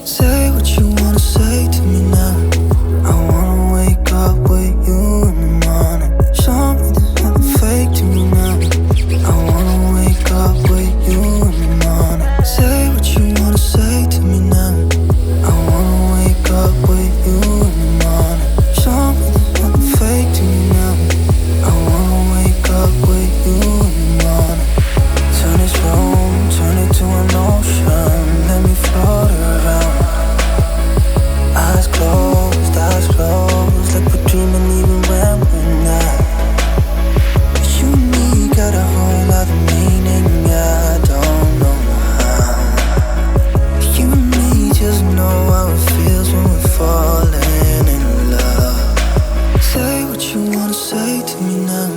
Say what you wanna say to me now. I wanna wake up with you in the morning. Show me there's nothing fake to me now. I wanna wake up with you in the morning. Say what you wanna say to me now. I wanna wake up with you in the morning. Show me there's nothing fake to me now. I wanna wake up with you in the morning. Turn this room, turn it to an ocean. Let me float around. Eyes closed, like we're dreaming even when we're not. You and me got a whole lot of meaning, I don't know how. You and me just know how it feels when we're falling in love. Say what you wanna say to me now.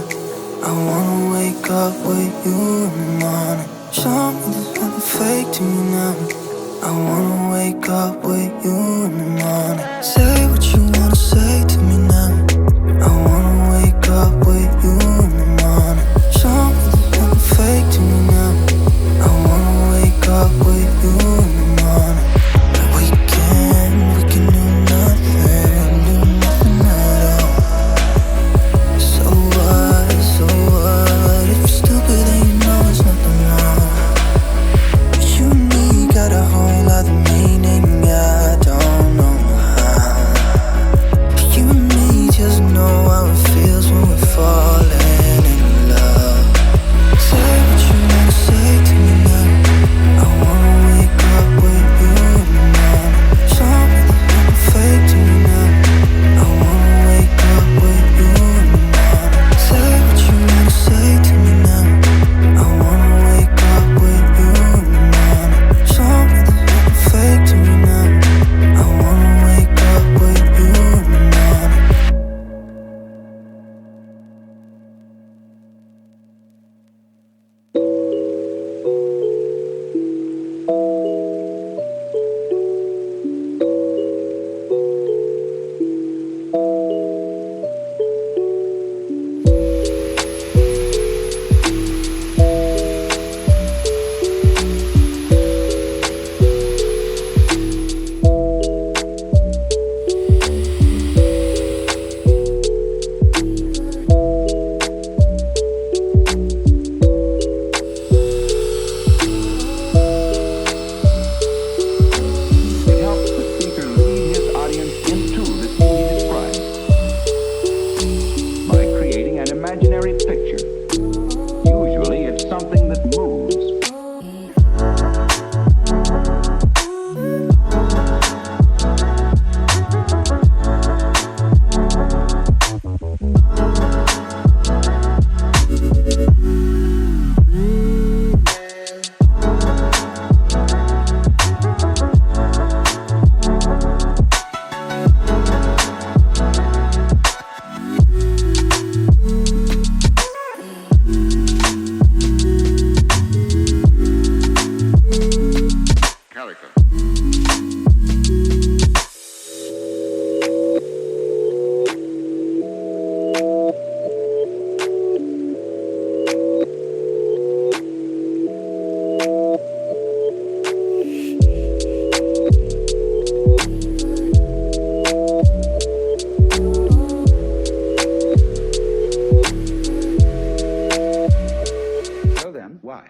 I wanna wake up with you in the morning. Show me there's nothing fake to me now. I wanna wake up with you in the morning. Say what you wanna say to me now. I wanna wake up with you in the morning. Show me there's nothing fake to me now. I wanna wake up with you in the morning. We can do nothing at all. So what, if you're stupid then you know there's nothing wrong. You and me got a whole lot of meaning, I don't know how. You and me just know how it feels when we're falling in love. Say what you wanna say to me now. I wanna wake up with you in the morning. Show me there's nothing fake to me now. I wanna wake up with you in the morning. Say what you wanna say to me now. I wanna wake up with you in the morning. Show me there's nothing fake to me now. I wanna wake up with you in the morning. It helps the speaker lead his audience into the scene he describes by creating an imaginary picture. Usually it's something that moves. So then, why?